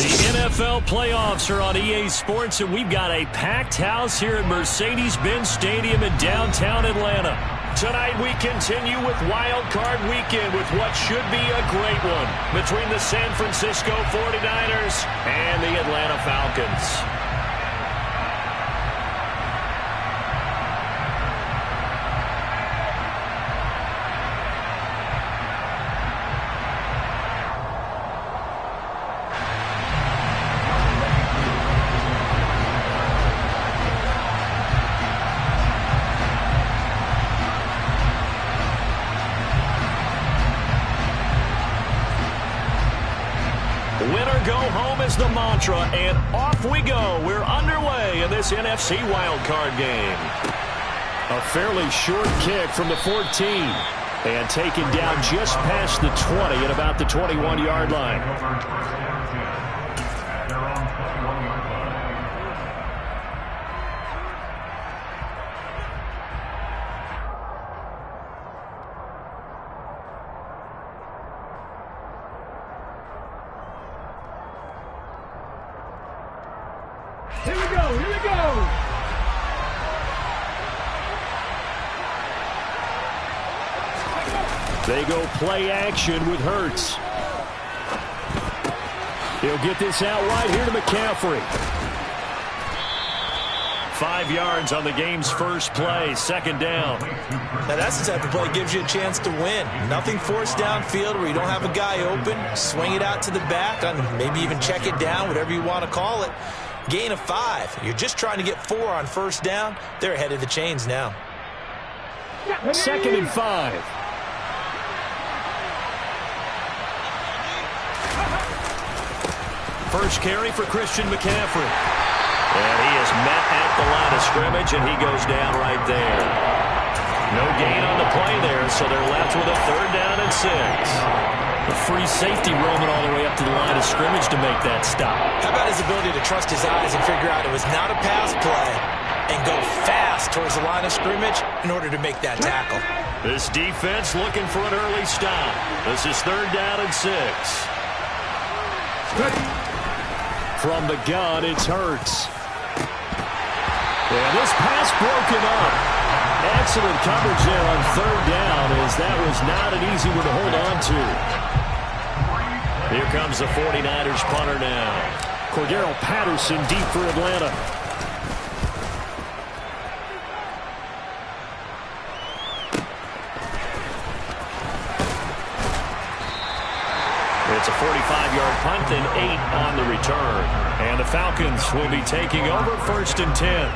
The NFL playoffs are on EA Sports, and we've got a packed house here at Mercedes-Benz Stadium in downtown Atlanta. Tonight we continue with Wild Card Weekend with what should be a great one between the San Francisco 49ers and the Atlanta Falcons. Winner go home is the mantra, and off we go. We're underway in this NFC wildcard game. A fairly short kick from the 14, and taken down just past the 20 at about the 21-yard line. Here we go, here we go! They go play action with Hurts. He'll get this out wide here to McCaffrey. 5 yards on the game's first play, second down. Now that's the type of play that gives you a chance to win. Nothing forced downfield where you don't have a guy open. Swing it out to the back, maybe even check it down, whatever you want to call it. Gain of 5. You're just trying to get 4 on first down. They're ahead of the chains now. Second and 5. First carry for Christian McCaffrey. And he is met at the line of scrimmage, and he goes down right there. No gain on the play there, so they're left with a 3rd down and 6. The free safety roaming all the way up to the line of scrimmage to make that stop. How about his ability to trust his eyes and figure out it was not a pass play and go fast towards the line of scrimmage in order to make that tackle? This defense looking for an early stop. This is 3rd down and 6. From the gun, it's Hurts. And this pass broken up. Excellent coverage there on 3rd down, as that was not an easy one to hold on to. Here comes the 49ers punter now. Cordero Patterson deep for Atlanta. It's a 45-yard punt and 8 on the return. And the Falcons will be taking over 1st and 10.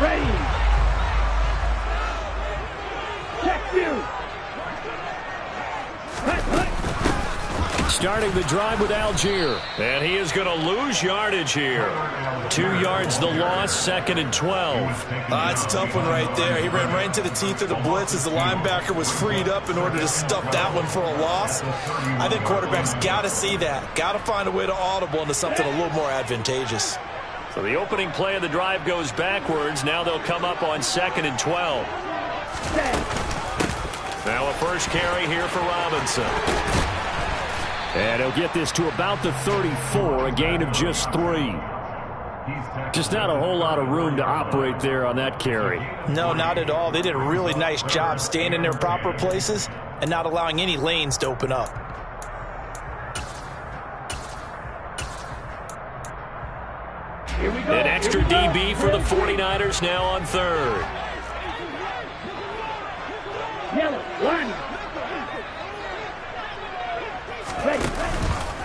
Ready. Check you. Starting the drive with Algier. And he is going to lose yardage here. 2 yards the loss, 2nd and 12. It's a tough one right there. He ran right into the teeth of the blitz as the linebacker was freed up in order to stuff that one for a loss. I think quarterbacks got to see that. Got to find a way to audible into something a little more advantageous. So the opening play of the drive goes backwards. Now they'll come up on 2nd and 12. Now a first carry here for Robinson. And he'll get this to about the 34, a gain of just 3. Just not a whole lot of room to operate there on that carry. No, not at all. They did a really nice job staying in their proper places and not allowing any lanes to open up. An extra DB for the 49ers now on 3rd. Yellow, 1.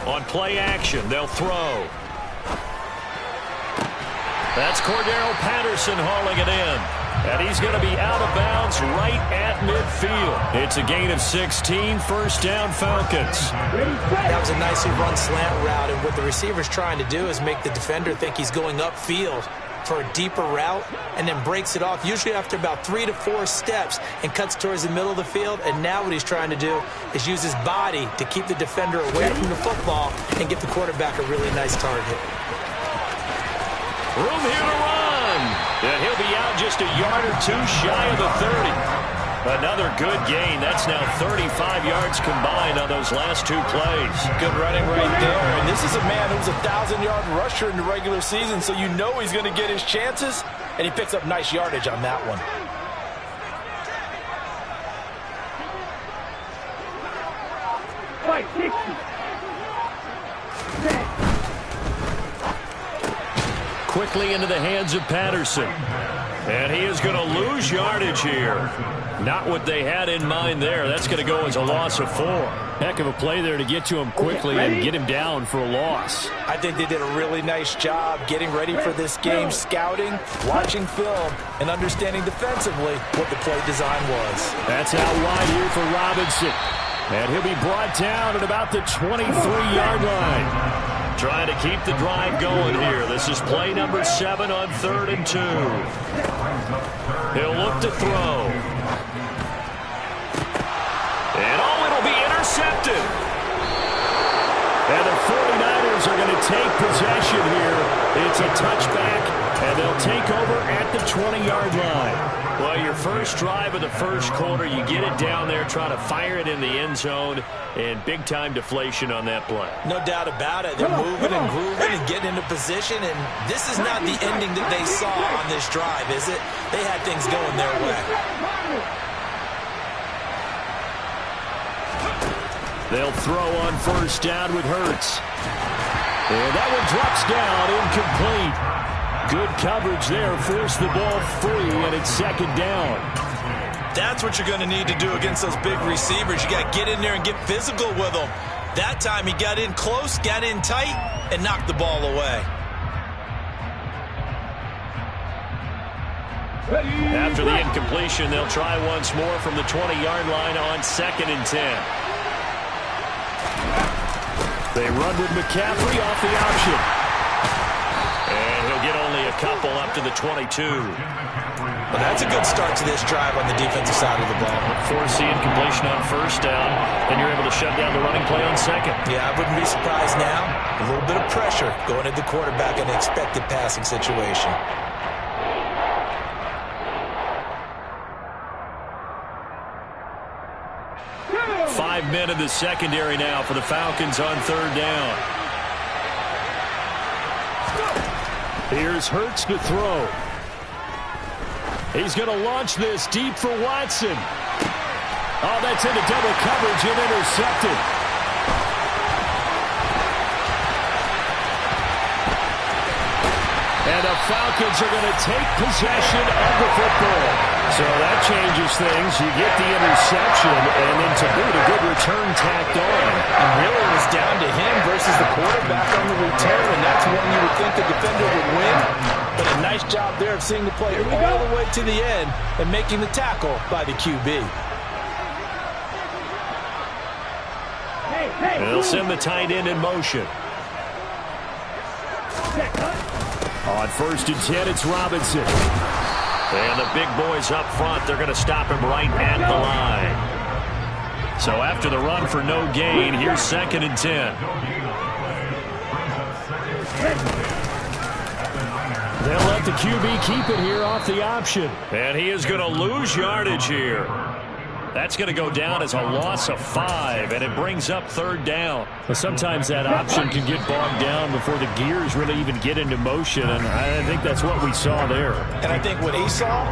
On play action, they'll throw. That's Cordero Patterson hauling it in. And he's going to be out of bounds right at midfield. It's a gain of 16, 1st down Falcons. That was a nicely run slant route, and what the receiver's trying to do is make the defender think he's going upfield for a deeper route and then breaks it off, usually after about 3 to 4 steps, and cuts towards the middle of the field. And now what he's trying to do is use his body to keep the defender away from the football and get the quarterback a really nice target. Room here to run. And he'll be out just a yard or 2 shy of the 30. Another good gain. That's now 35 yards combined on those last 2 plays. Good running right there. And this is a man who's a 1,000-yard rusher in the regular season, so you know he's going to get his chances, and he picks up nice yardage on that one. Fight 60. Quickly into the hands of Patterson. And he is going to lose yardage here. Not what they had in mind there. That's going to go as a loss of 4. Heck of a play there to get to him quickly and get him down for a loss. I think they did a really nice job getting ready for this game, scouting, watching film, and understanding defensively what the play design was. That's out wide here for Robinson. And he'll be brought down at about the 23-yard line. Trying to keep the drive going here. This is play number 7 on 3rd and 2. He'll look to throw. And it'll be intercepted. And the 49ers are going to take possession here. It's a touchback, and they'll take over at the 20-yard line. Well, your first drive of the first quarter, you get it down there, try to fire it in the end zone, and big-time deflation on that play. No doubt about it. They're moving and grooving and getting into position, and this is not the ending that they saw on this drive, is it? They had things going their way. They'll throw on first down with Hurts. And that one drops down, incomplete. Good coverage there, forced the ball free, and it's 2nd down. That's what you're going to need to do against those big receivers. You got to get in there and get physical with them. That time he got in close, got in tight, and knocked the ball away. After the incompletion, they'll try once more from the 20-yard line on 2nd and 10. They run with McCaffrey off the option. And he'll get only a couple up to the 22. Well, that's a good start to this drive on the defensive side of the ball. Force the incompletion on first down, and you're able to shut down the running play on 2nd. Yeah, I wouldn't be surprised now. A little bit of pressure going at the quarterback in an expected passing situation. Five men in the secondary now for the Falcons on 3rd down. Here's Hurts to throw. He's going to launch this deep for Watson. Oh, that's into double coverage and intercepted. And the Falcons are going to take possession of the football. So that changes things. You get the interception, and then to boot, a good return tacked on. And really it was down to him versus the quarterback on the return, and that's when you would think the defender would win. But a nice job there of seeing the play all the way to the end and making the tackle by the QB. They'll send the tight end in motion. On 1st and 10, it's Robinson. And the big boys up front, they're going to stop him right at the line. So after the run for no gain, here's 2nd and 10. They'll let the QB keep it here off the option. And he is going to lose yardage here. That's going to go down as a loss of 5, and it brings up 3rd down. Well, sometimes that option can get bogged down before the gears really even get into motion, and I think that's what we saw there. And I think what he saw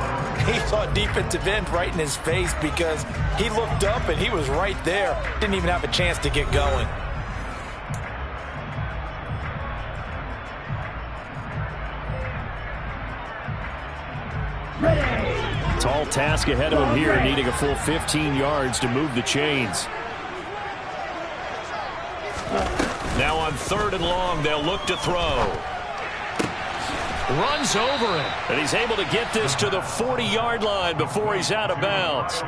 defensive end right in his face because he looked up and he was right there. Didn't even have a chance to get going. Tall task ahead of him here, needing a full 15 yards to move the chains. Now on 3rd and long, they'll look to throw. Runs over him, and he's able to get this to the 40-yard line before he's out of bounds.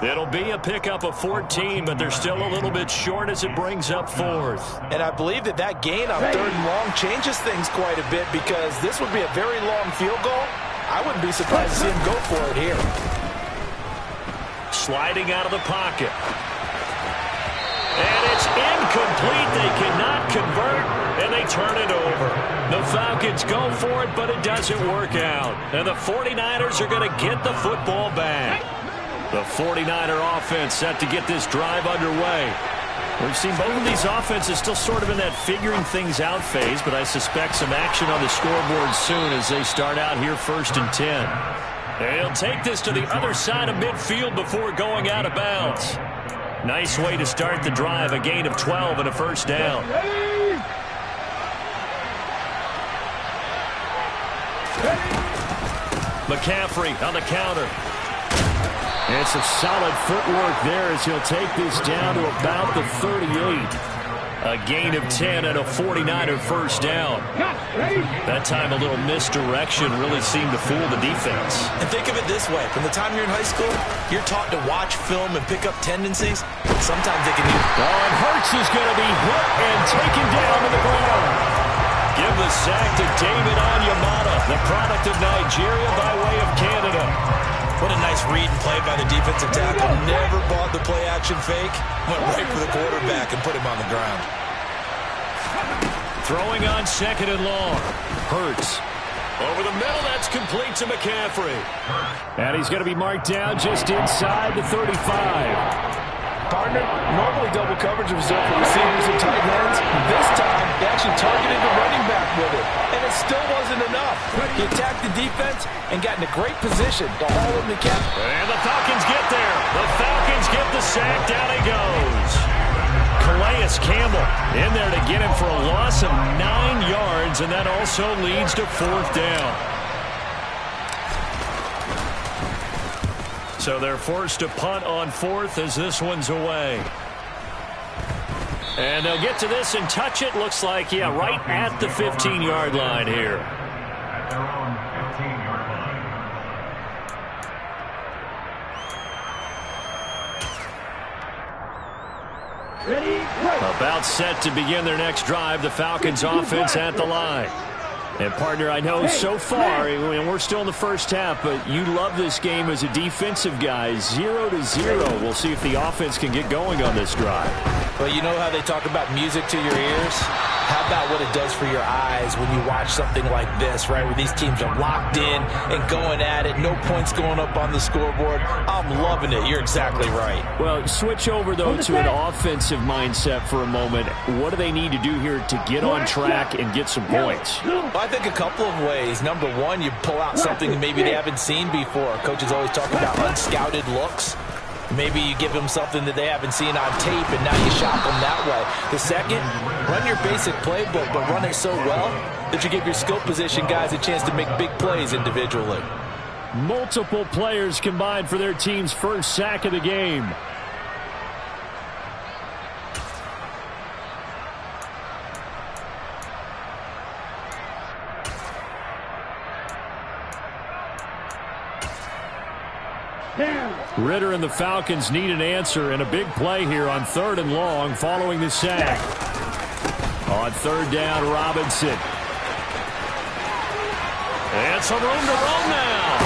It'll be a pickup of 14, but they're still a little bit short as it brings up 4th. And I believe that gain on 3rd and long changes things quite a bit because this would be a very long field goal. I wouldn't be surprised to see him go for it here. Sliding out of the pocket. And it's incomplete. They cannot convert, and they turn it over. The Falcons go for it, but it doesn't work out. And the 49ers are going to get the football back. The 49er offense set to get this drive underway. We've seen both of these offenses still sort of in that figuring things out phase, but I suspect some action on the scoreboard soon as they start out here 1st and 10. He'll take this to the other side of midfield before going out of bounds. Nice way to start the drive, a gain of 12 and a first down. McCaffrey on the counter. And some solid footwork there as he'll take this down to about the 38. A gain of 10 and a 49er first down. That time a little misdirection really seemed to fool the defense. And think of it this way. From the time you're in high school, you're taught to watch film and pick up tendencies. Sometimes they can use... Oh, and Hurts is going to be hit and taken down to the ground. Give the sack to David Onyemata, the product of Nigeria by way of Canada. What a nice read and play by the defensive tackle. Never bought the play-action fake. Went right for the quarterback and put him on the ground. Throwing on 2nd and long. Hurts. Over the middle, that's complete to McCaffrey. And he's going to be marked down just inside the 35. Partner, normally double coverage is reserved for receivers and tight ends. This time, they actually targeted the running back with it, and it still wasn't enough. He attacked the defense and got in a great position to haul him to catch. And the Falcons get there. The Falcons get the sack. Down he goes. Calais Campbell in there to get him for a loss of 9 yards, and that also leads to 4th down. So they're forced to punt on 4th as this one's away. And they'll get to this and touch it. Looks like, yeah, right at the 15-yard line here. About set to begin their next drive. The Falcons offense at the line. And, partner, I know so far, and we're still in the first half, but you love this game as a defensive guy. 0-0. We'll see if the offense can get going on this drive. Well, you know how they talk about music to your ears? How about what it does for your eyes when you watch something like this, right, where these teams are locked in and going at it, no points going up on the scoreboard? I'm loving it. You're exactly right. Well, switch over, though, to an offensive mindset for a moment. What do they need to do here to get on track and get some points? Well, I think a couple of ways. Number one, you pull out something that maybe they haven't seen before. Coaches always talk about unscouted looks. Maybe you give them something that they haven't seen on tape, and now you shock them that way. The second, run your basic playbook, but run it so well that you give your skill position guys a chance to make big plays individually. Multiple players combined for their team's first sack of the game. Ritter and the Falcons need an answer, and a big play here on 3rd and long following the sack. On 3rd down, Robinson. And some room to run now.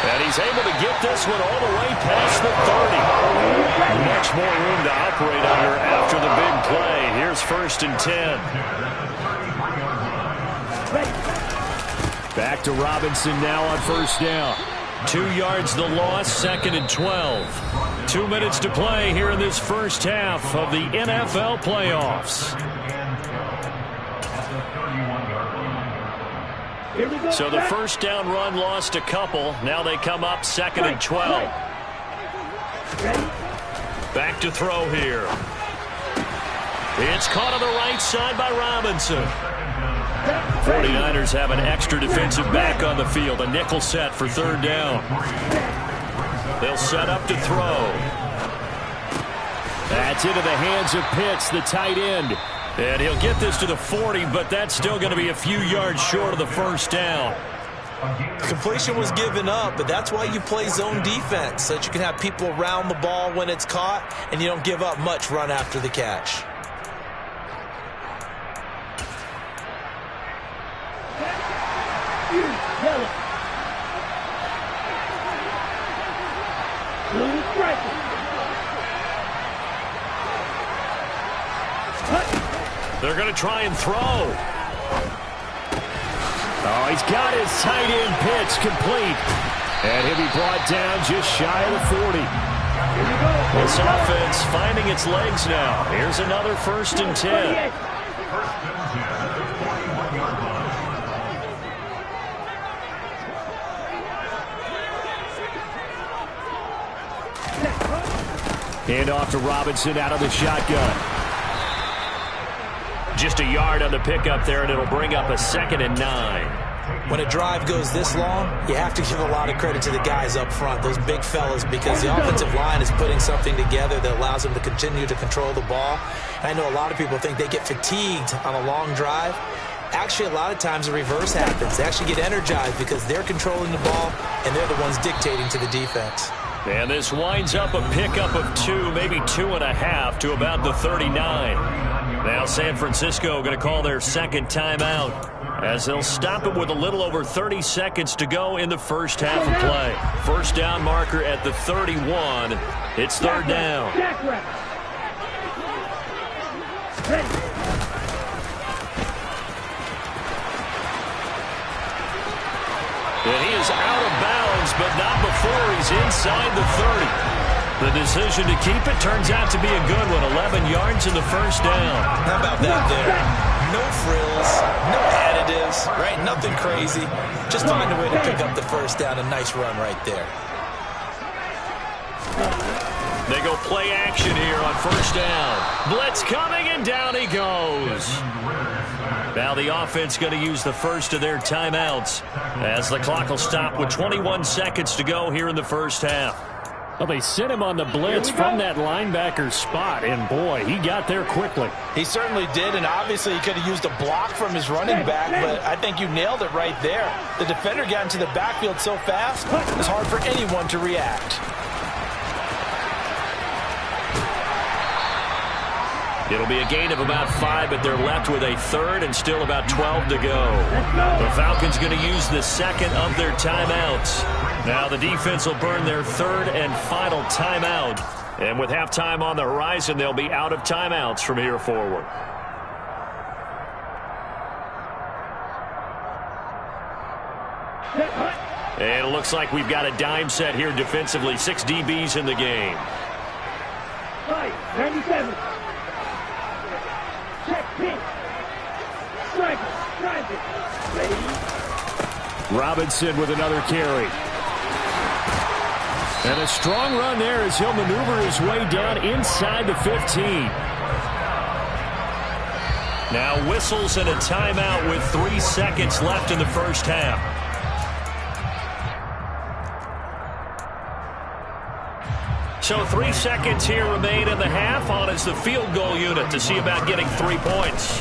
And he's able to get this one all the way past the 30. Much more room to operate under after the big play. Here's 1st and 10. Back to Robinson now on 1st down. 2 yards the loss, 2nd and 12. 2 minutes to play here in this first half of the NFL playoffs. So the first down run lost a couple. Now they come up 2nd and 12. Back to throw here. It's caught on the right side by Robinson. 49ers have an extra defensive back on the field. A nickel set for 3rd down. They'll set up to throw. That's into the hands of Pitts, the tight end. And he'll get this to the 40, but that's still going to be a few yards short of the first down. Completion was given up, but that's why you play zone defense, so that you can have people around the ball when it's caught, and you don't give up much run after the catch. They're going to try and throw. Oh, he's got his tight end pitch complete. And he'll be brought down just shy of the 40. This offense finding its legs now. Here's another 1st and 10. Hand off to Robinson out of the shotgun. Just a yard on the pickup there, and it'll bring up a 2nd and 9. When a drive goes this long, you have to give a lot of credit to the guys up front, those big fellas, because the offensive line is putting something together that allows them to continue to control the ball. And I know a lot of people think they get fatigued on a long drive. Actually, a lot of times the reverse happens. They actually get energized because they're controlling the ball, and they're the ones dictating to the defense. And this winds up a pickup of 2, maybe 2.5 to about the 39. Now San Francisco going to call their 2nd timeout as they'll stop it with a little over 30 seconds to go in the first half of play. First down marker at the 31. It's 3rd down. And he is out of bounds, but not before he's inside the 30. The decision to keep it turns out to be a good one. 11 yards in the first down. How about that there? No frills, no additives, right? Nothing crazy. Just find a way to pick up the first down. A nice run right there. They go play action here on first down. Blitz coming, and down he goes. Now the offense going to use the first of their timeouts as the clock will stop with 21 seconds to go here in the first half. Well, they sent him on the blitz from that linebacker spot, and boy, he got there quickly. He certainly did, and obviously he could have used a block from his running back, but I think you nailed it right there. The defender got into the backfield so fast, it was hard for anyone to react. It'll be a gain of about 5, but they're left with a 3rd and still about 12 to go. The Falcons going to use the 2nd of their timeouts. Now the defense will burn their 3rd and final timeout. And with halftime on the horizon, they'll be out of timeouts from here forward. And it looks like we've got a dime set here defensively. 6 DBs in the game. 97. Robinson with another carry. And a strong run there as he'll maneuver his way down inside the 15. Now whistles and a timeout with 3 seconds left in the first half. So 3 seconds here remain in the half. On is the field goal unit to see about getting 3 points.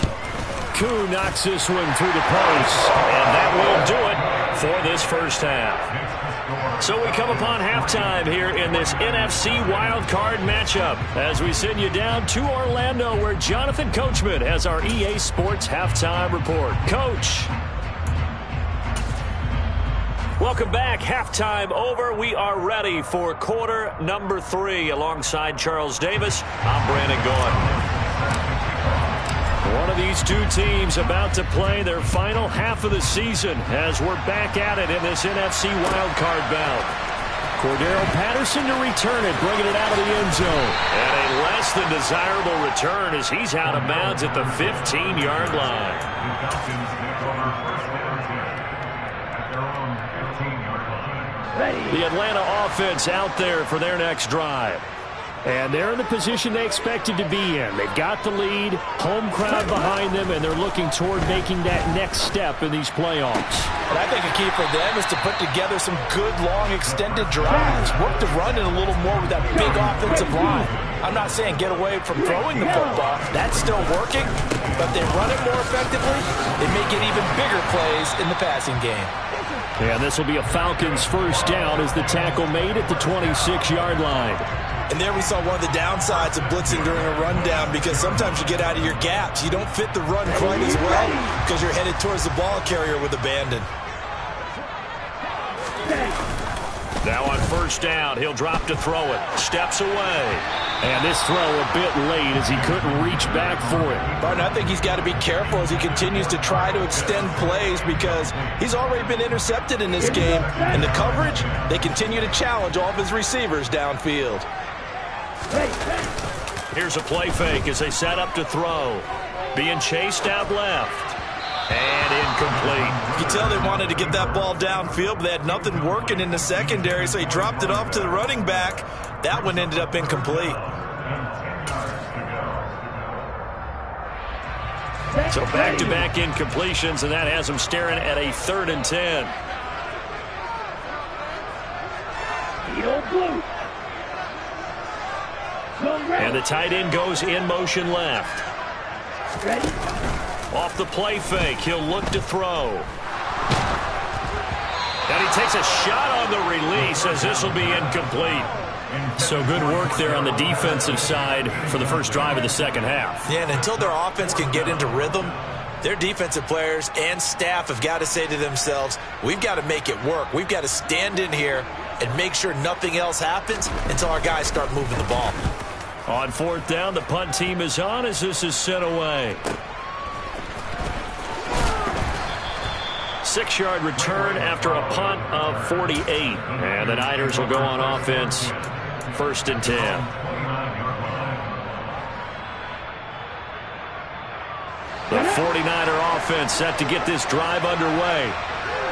Koo knocks this one through the post, and that will do it for this first half. So we come upon halftime here in this NFC wildcard matchup as we send you down to Orlando where Jonathan Coachman has our EA Sports halftime report. Coach. Welcome back. Halftime over. We are ready for quarter number 3 alongside Charles Davis. I'm Brandon Gaudin. One of these two teams about to play their final half of the season as we're back at it in this NFC wildcard bout. Cordero Patterson to return it, bringing it out of the end zone. And a less than desirable return as he's out of bounds at the 15-yard line. The Atlanta offense out there for their next drive. And they're in the position they expected to be in. They've got the lead, home crowd behind them, and they're looking toward making that next step in these playoffs. And I think a key for them is to put together some good, long, extended drives. Work the run in a little more with that big offensive line. I'm not saying get away from throwing the football. That's still working. But if they run it more effectively, they may get even bigger plays in the passing game. And this will be a Falcons first down as the tackle made at the 26-yard line. And there we saw one of the downsides of blitzing during a rundown because sometimes you get out of your gaps. You don't fit the run quite as well because you're headed towards the ball carrier with abandon. Now on first down, he'll drop to throw it. Steps away. And this throw a bit late as he couldn't reach back for it. Barton, I think he's got to be careful as he continues to try to extend plays because he's already been intercepted in this game. And the coverage, they continue to challenge all of his receivers downfield. Here's a play fake as they set up to throw. Being chased out left. And incomplete. You can tell they wanted to get that ball downfield, but they had nothing working in the secondary, so he dropped it off to the running back. That one ended up incomplete. So back-to-back incompletions, and that has him staring at a 3rd and 10. And the tight end goes in motion left. Off the play fake, he'll look to throw. And he takes a shot on the release as this will be incomplete. So good work there on the defensive side for the first drive of the second half. Yeah, and until their offense can get into rhythm, their defensive players and staff have got to say to themselves, we've got to make it work. We've got to stand in here and make sure nothing else happens until our guys start moving the ball. On 4th down, the punt team is on as this is sent away. 6-yard return after a punt of 48. And the Niners will go on offense. 1st and 10. The 49er offense set to get this drive underway.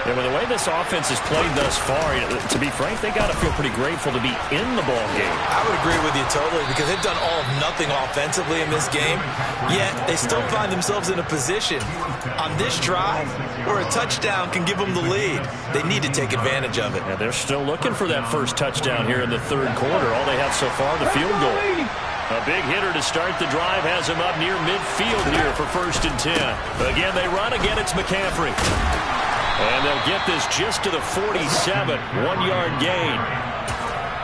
And with the way this offense has played thus far, to be frank, they got to feel pretty grateful to be in the ball game. I would agree with you totally because they've done all of nothing offensively in this game, yet they still find themselves in a position on this drive where a touchdown can give them the lead. They need to take advantage of it. And they're still looking for that first touchdown here in the 3rd quarter. All they have so far, the field goal. A big hitter to start the drive has him up near midfield here for 1st and 10. Again, they run. Again, it's McCaffrey. And they'll get this just to the 47, 1-yard gain.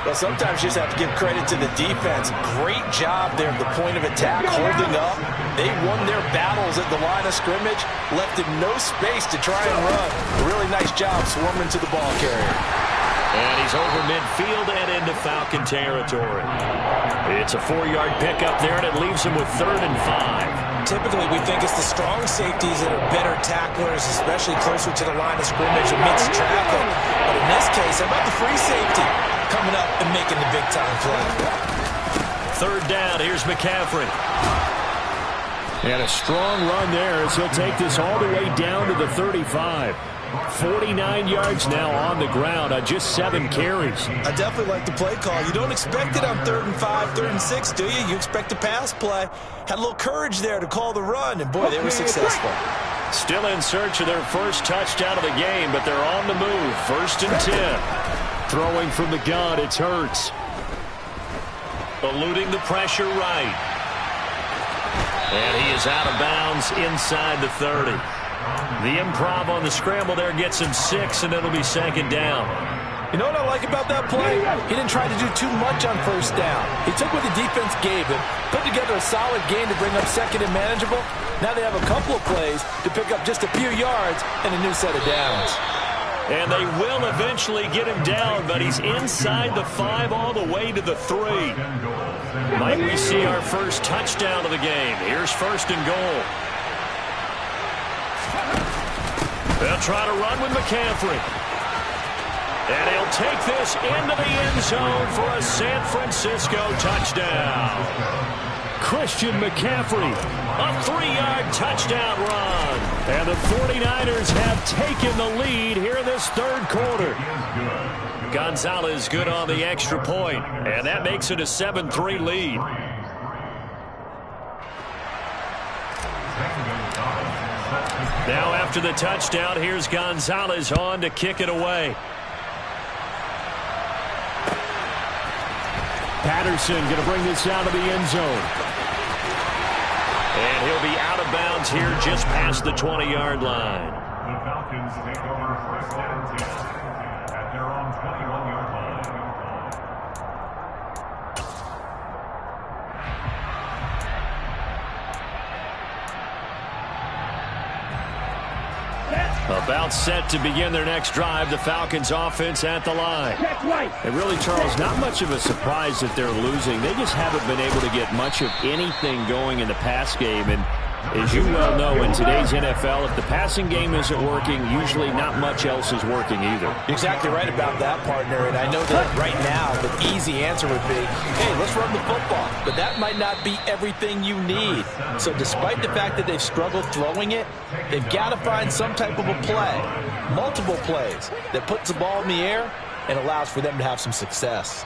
Well, sometimes you just have to give credit to the defense. Great job there at the point of attack, holding up. They won their battles at the line of scrimmage, left him no space to try and run. A really nice job swarming to the ball carrier. And he's over midfield and into Falcon territory. It's a 4-yard pickup there, and it leaves him with 3rd and 5. Typically, we think it's the strong safeties that are better tacklers, especially closer to the line of scrimmage amidst traffic. But in this case, how about the free safety coming up and making the big-time play? 3rd down, here's McCaffrey. And a strong run there as he'll take this all the way down to the 35. 49 yards now on the ground on just 7 carries. I definitely like the play call. You don't expect it on 3rd and 5, 3rd and 6, do you? You expect a pass play. Had a little courage there to call the run, and boy, they were successful. Still in search of their first touchdown of the game, but they're on the move. 1st and 10. Throwing from the gun, it's Hurts. Eluding the pressure right. And he is out of bounds inside the 30. The improv on the scramble there gets him 6, and it'll be 2nd down. You know what I like about that play? He didn't try to do too much on 1st down. He took what the defense gave him, put together a solid game to bring up 2nd and manageable. Now they have a couple of plays to pick up just a few yards and a new set of downs. And they will eventually get him down, but he's inside the 5 all the way to the 3. Might we see our first touchdown of the game? Here's 1st and goal. They'll try to run with McCaffrey. And he'll take this into the end zone for a San Francisco touchdown. Christian McCaffrey, a 3-yard touchdown run. And the 49ers have taken the lead here in this 3rd quarter. Gonzalez good on the extra point, and that makes it a 7-3 lead. Now after the touchdown, here's Gonzalez on to kick it away. Patterson going to bring this out of the end zone. And he'll be out of bounds here just past the 20-yard line. The Falcons take over 1st and 10 at their own 21-yard line. About about set to begin their next drive. The Falcons offense at the line. And really, Charles, not much of a surprise that they're losing. They just haven't been able to get much of anything going in the pass game. And as you well know, in today's NFL, if the passing game isn't working, usually not much else is working either. You're exactly right about that, partner. And I know that right now the easy answer would be, hey, let's run the football. But that might not be everything you need. So despite the fact that they've struggled throwing it, they've got to find some type of a play, multiple plays, that puts the ball in the air and allows for them to have some success.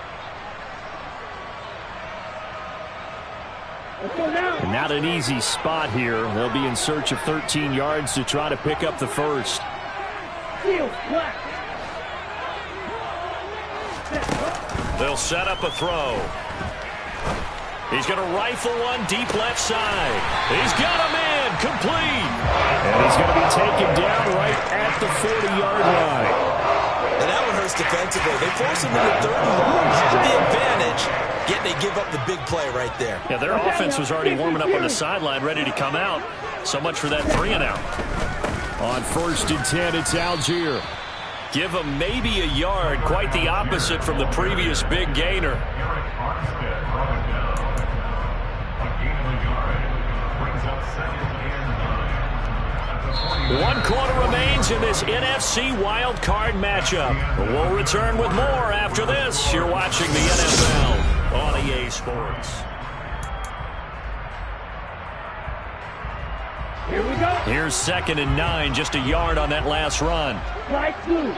And not an easy spot here. They'll be in search of 13 yards to try to pick up the first. They'll set up a throw. He's going to rifle one deep left side. He's got a man complete. And he's going to be taken down right at the 40-yard line. And that one hurts defensively. They force him into third and long, have the advantage, yet they give up the big play right there. Yeah, their offense was already warming up on the sideline, ready to come out. So much for that 3-and-out. On 1st and 10, it's Algier. Give him maybe a yard, quite the opposite from the previous big gainer. One quarter remains in this NFC wild card matchup. We'll return with more after this. You're watching the NFL on EA Sports. Here we go. Here's 2nd and 9, just a yard on that last run. Slide through.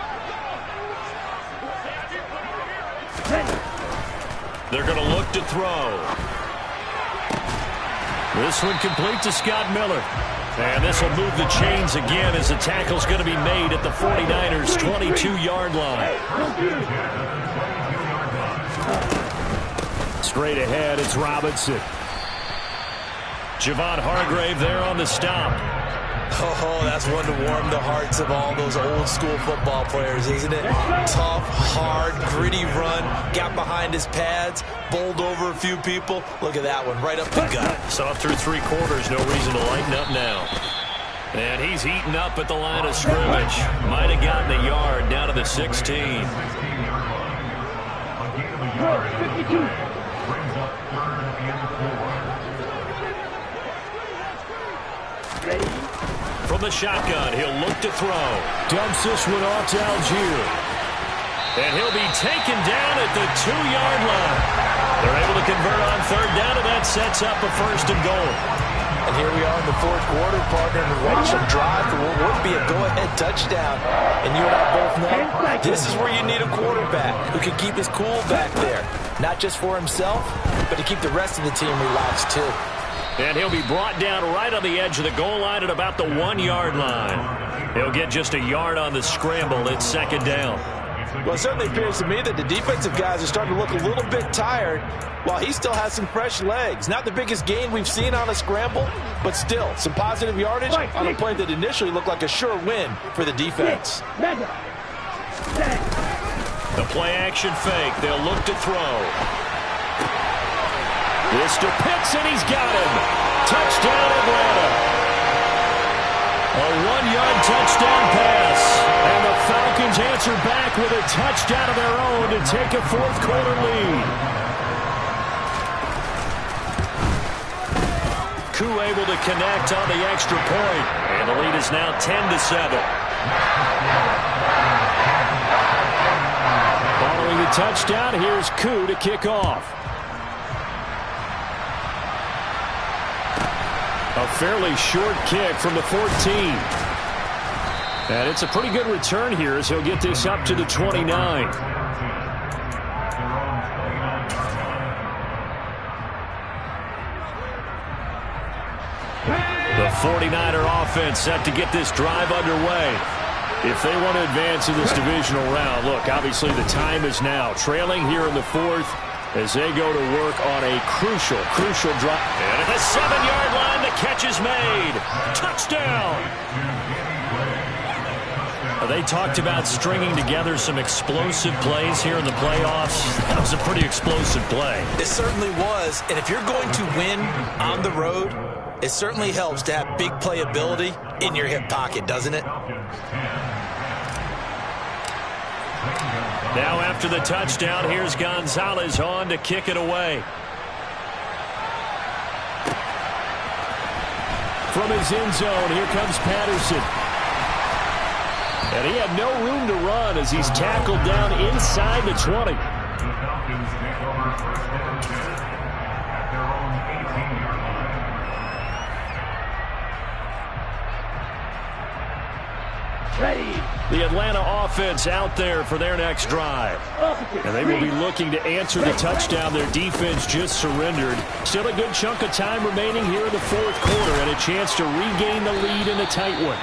They're going to look to throw. This one complete to Scott Miller. And this will move the chains again as the tackle's going to be made at the 49ers' 22-yard line. Straight ahead, it's Robinson. Javon Hargrave there on the stop. Oh, that's one to warm the hearts of all those old-school football players, isn't it? Tough, hard, gritty run, got behind his pads, bowled over a few people. Look at that one, right up the gut. Saw through 3 quarters, no reason to lighten up now. And he's heating up at the line of scrimmage. Might have gotten a yard down to the 16. 52. From the shotgun, he'll look to throw. Dumps this one off to Algier. And he'll be taken down at the 2-yard line. They're able to convert on 3rd down, and that sets up a 1st and goal. And here we are in the 4th quarter, partner, and ready to drive for what would be a go-ahead touchdown. And you and I both know this is where you need a quarterback who can keep his cool back there. Not just for himself, but to keep the rest of the team relaxed too. And he'll be brought down right on the edge of the goal line at about the 1-yard line. He'll get just a yard on the scramble. It's 2nd down. Well, it certainly appears to me that the defensive guys are starting to look a little bit tired while he still has some fresh legs. Not the biggest gain we've seen on a scramble, but still some positive yardage on a play that initially looked like a sure win for the defense. The play-action fake. They'll look to throw. This to Pitts, and he's got him. Touchdown, Atlanta. A 1-yard touchdown pass. And the Falcons answer back with a touchdown of their own to take a 4th quarter lead. Koo able to connect on the extra point. And the lead is now 10-7. Following the touchdown, here's Koo to kick off. A fairly short kick from the 14. And it's a pretty good return here as he'll get this up to the 29. The 49er offense set to get this drive underway. If they want to advance in this divisional round, look, obviously the time is now. Trailing here in the 4th as they go to work on a crucial drive. And at the 7-yard line, the catch is made. Touchdown! A They talked about stringing together some explosive plays here in the playoffs. That was a pretty explosive play. It certainly was, and if you're going to win on the road, it certainly helps to have big playability in your hip pocket, doesn't it? Now after the touchdown, here's Gonzalez on to kick it away. From his end zone, here comes Patterson. And he had no room to run as he's tackled down inside the 20. The Falcons take over first and 10 at their own 18-yard line. Ready. The Atlanta offense out there for their next drive. And they will be looking to answer the touchdown their defense just surrendered. Still a good chunk of time remaining here in the fourth quarter and a chance to regain the lead in a tight one.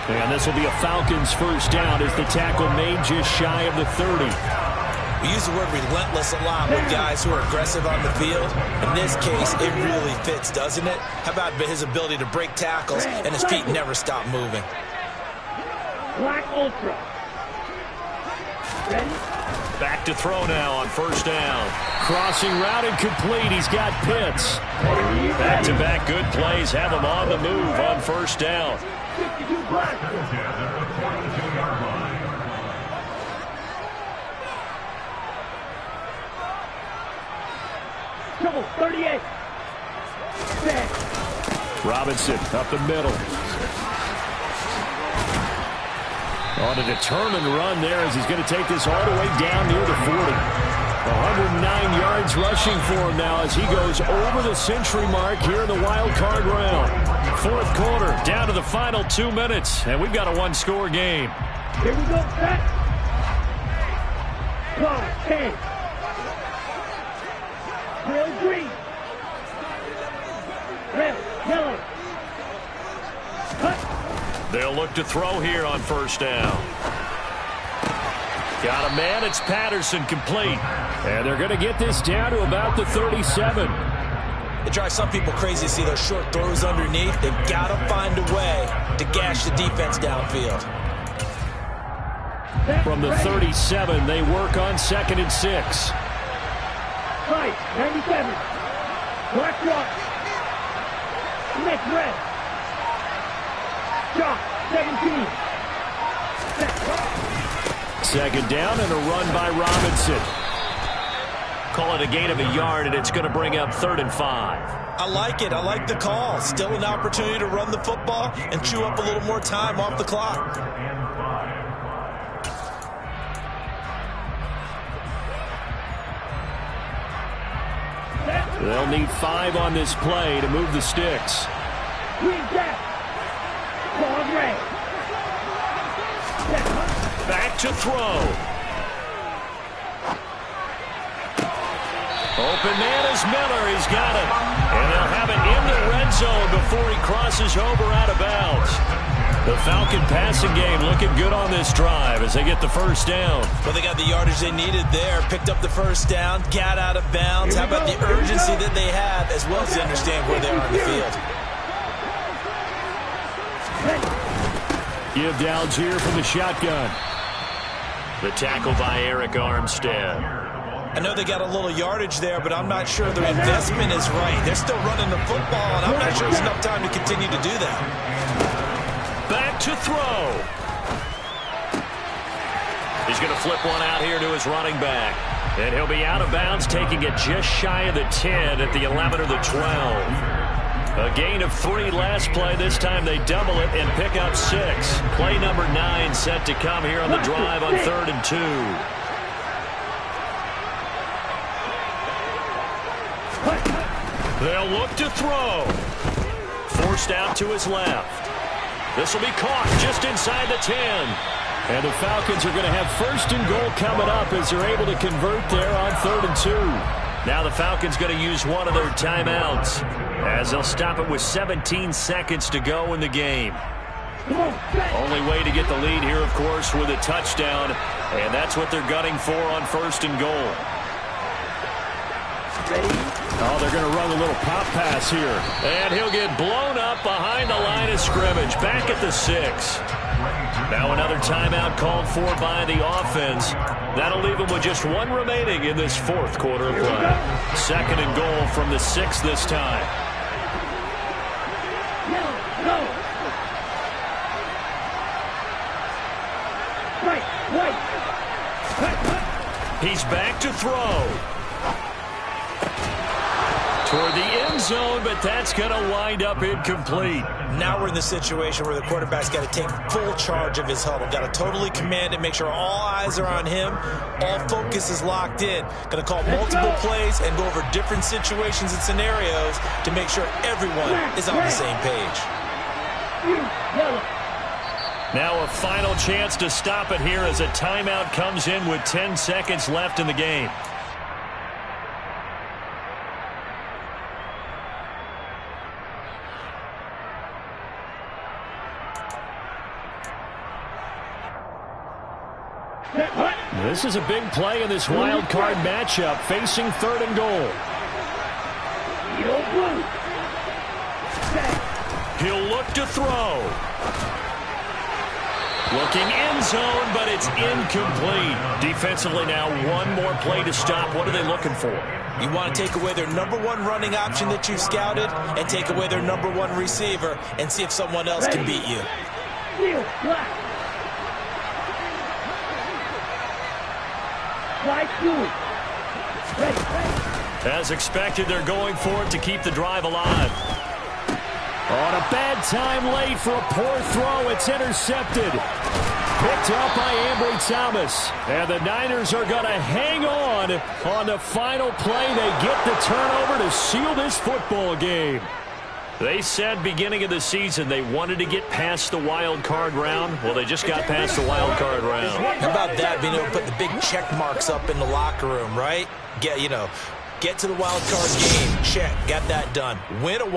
And this will be a Falcons first down as the tackle made just shy of the 30. We use the word relentless a lot with guys who are aggressive on the field. In this case, it really fits, doesn't it? How about his ability to break tackles and his feet never stop moving? Black Ultra. Ready? Back to throw now on first down. Crossing route incomplete. He's got Pitts. Back-to-back good plays have him on the move on first down. 52 black. At the 42-yard line. Trouble, 38. Back. Robinson up the middle. On a determined run there as he's going to take this all the way down near the 40. 109 yards rushing for him now as he goes over the century mark here in the wild card round. Fourth quarter, down to the final 2 minutes, and we've got a one-score game. Here we go, set. 5, 10. Trail green. Red, yellow. Cut. They'll look to throw here on first down. Got a man, it's Patterson, complete. And they're going to get this down to about the 37. It drives some people crazy to see those short throws underneath. They've got to find a way to gash the defense downfield. From the 37, they work on 2nd and 6. Right, 97. Black rock. Next red. Shot, 17. Second down and a run by Robinson. Call it a gain of a yard, and it's going to bring up 3rd and 5. I like it. I like the call. Still an opportunity to run the football and chew up a little more time off the clock. They'll need 5 on this play to move the sticks. Green gap. Ball red. Back to throw. Open man is Miller. He's got it. And they'll have it in the red zone before he crosses over out of bounds. The Falcon passing game looking good on this drive as they get the first down. Well, they got the yardage they needed there. Picked up the first down. Got out of bounds. How about the urgency that they have as well as they understand where they are on the field? Give downs here from the shotgun. The tackle by Eric Armstead. I know they got a little yardage there, but I'm not sure their investment is right. They're still running the football, and I'm not sure there's enough time to continue to do that. Back to throw. He's going to flip one out here to his running back. And he'll be out of bounds, taking it just shy of the 10 at the 11 or the 12. A gain of 3 last play. This time they double it and pick up 6. Play number 9 set to come here on the drive on 3rd and 2. They'll look to throw. Forced out to his left. This will be caught just inside the 10. And the Falcons are going to have 1st and goal coming up as they're able to convert there on 3rd and 2. Now the Falcons going to use one of their timeouts as they'll stop it with 17 seconds to go in the game. Only way to get the lead here, of course, with a touchdown. And that's what they're gunning for on 1st and goal. Oh, they're going to run a little pop pass here. And he'll get blown up behind the line of scrimmage. Back at the 6. Now another timeout called for by the offense. That'll leave them with just one remaining in this fourth quarter of play. Second and goal from the 6 this time. Go. Right. He's back to throw. Toward the end zone, but that's going to wind up incomplete. Now we're in the situation where the quarterback's got to take full charge of his huddle. Got to totally command it, make sure all eyes are on him. All focus is locked in. Going to call multiple plays and go over different situations and scenarios to make sure everyone is on the same page. Now a final chance to stop it here as a timeout comes in with 10 seconds left in the game. This is a big play in this wild card matchup, facing third and goal. He'll look to throw. Looking end zone, but it's incomplete. Defensively now, one more play to stop. What are they looking for? You want to take away their number one running option that you've scouted and take away their number one receiver and see if someone else can beat you. As expected, they're going for it to keep the drive alive. On a bad time late for a poor throw. It's intercepted. Picked up by Ambry Thomas. And the Niners are going to hang on the final play. They get the turnover to seal this football game. They said beginning of the season they wanted to get past the wild card round. Well, they just got past the wild card round. How about that, being able to put the big check marks up in the locker room, right? Get to the wild card game. Check. Got that done. Win a